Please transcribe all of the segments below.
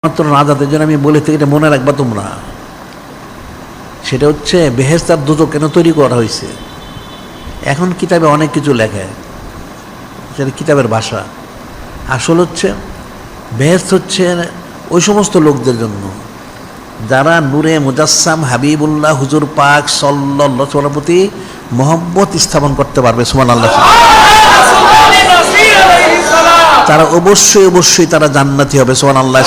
মাত্র নাজাতের জন্য আমি বলে থেকে এটা মনে রাখবা তোমরা, সেটা হচ্ছে বেহেশত আর দোজখ কেন তৈরি করা হয়েছে। এখন কিতাবে অনেক কিছু লেখে, সেটা কিতাবের ভাষা। আসল হচ্ছে বেহেশত হচ্ছে ওই সমস্ত লোকদের জন্য যারা নূরে মুজাসসাম হাবিবুল্লাহ হুজুর পাক সাল্লাল্লাহু আলাইহি ওয়াসাল্লামের প্রতি মহব্বত স্থাপন করতে পারবে। সুবহানাল্লাহ। তারা অবশ্যই তারা জান্নাতি হবে। সুবহানাল্লাহ।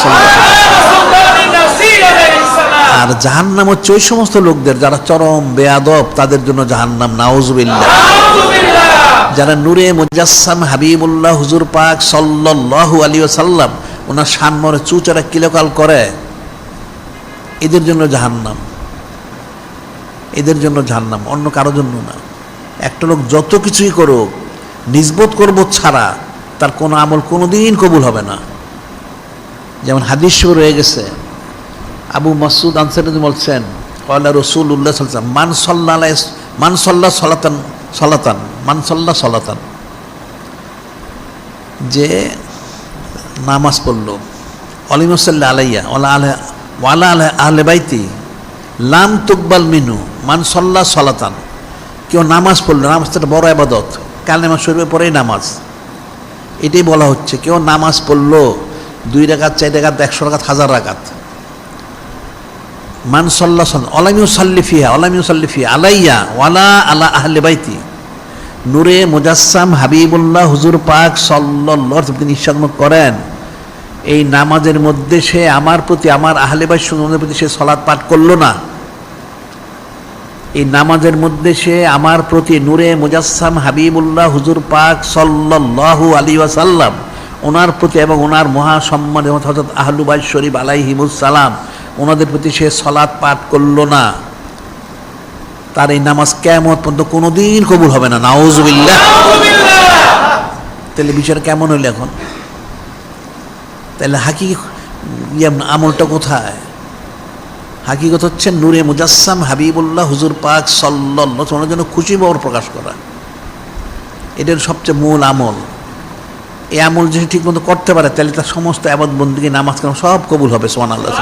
আর জাহান্নাম হচ্ছে ওই সমস্ত লোকদের যারা চরম বেয়াদব, তাদের জন্য জাহান্নাম। নাউজুবিল্লাহ। যারা নূরে মুজাসসাম হাবিবুল্লাহ হুজুর পাক সাল্লাল্লাহু আলাইহি ওয়াসাল্লাম ওনার সামনে চুচারা কিলকাল করে, এদের জন্য জাহান্নাম, এদের জন্য জাহান্নাম, অন্য কারোর জন্য না। একটা লোক যত কিছুই করুক, নিসবত করব ছাড়া তার কোনো আমল কোনোদিন কবুল হবে না। যেমন হাদিস রয়ে গেছে, আবু মাসউদ আনসারী বলছেন, ক্বালা রাসূলুল্লাহ সাল্লাল্লাহু আলাইহি ওয়াসাল্লাম মান সাল্লা সালাতান, যে নামাজ পড়লো, ওয়ালিম সাল্লা আলাইয়া ওয়ালা আহলে বাইতি লাম তুকবাল মিনহু মান সাল্লা সালাতান। কেউ নামাজ পড়লো, নামাজটা একটা বড় ইবাদত, কালেমা শরীফের পরেই নামাজ। এটাই বলা হচ্ছে, কেউ নামাজ পড়লো 2 রাকাত 4 রাকাত 100 রাকাত 1000 রাকাত, মান সাল্লা ওয়ালাম ইউসাল্লি ফিহা আলাইয়া ওয়ালা আলা আহলে বাইতি। নূরে মুজাসসাম হাবিবুল্লাহ হুজুর পাক সাল্লাল্লাহু আলাইহি ওয়াসাল্লাম তিনি ইরশাদ করেন, এই নামাজের মধ্যে সে আমার প্রতি, আমার আহলে বাইত সুন্নতের প্রতি সে সালাত পাঠ করলো না, এই নামাজের মধ্যে সে আমার প্রতি নূরে মুজাসসাম হাবিবুল্লাহ হুজুর পাক সাল্লাল্লাহু আলাইহি ওয়াসাল্লাম ওনার প্রতি এবং ওনার মহাসম্মানিত হযরত আহলু বাইত শরীফ আলাইহিমুস সালাম ওনাদের প্রতি সে সালাত পাঠ করলো না, তার এই নামাজ কিয়ামত পর্যন্ত কোনোদিন কবুল হবে না। নাউজুবিল্লাহ। তাহলে বিষয়টা কেমন হইল এখন? তাহলে আমলটা কোথায়? হাকিকত হচ্ছে নূরে মুজাসসাম হাবিবুল্লাহ হুজুর পাক সাল্লাল্লাহু আলাইহি ওয়াসাল্লামের জন্য খুশি খবর প্রকাশ করা, এটার সবচেয়ে মূল আমল। এই আমল যদি ঠিক মতো করতে পারে তাহলে তার সমস্ত ইবাদত বন্দেগী নামাজ কালাম সব কবুল হবে। সুবহানাল্লাহ।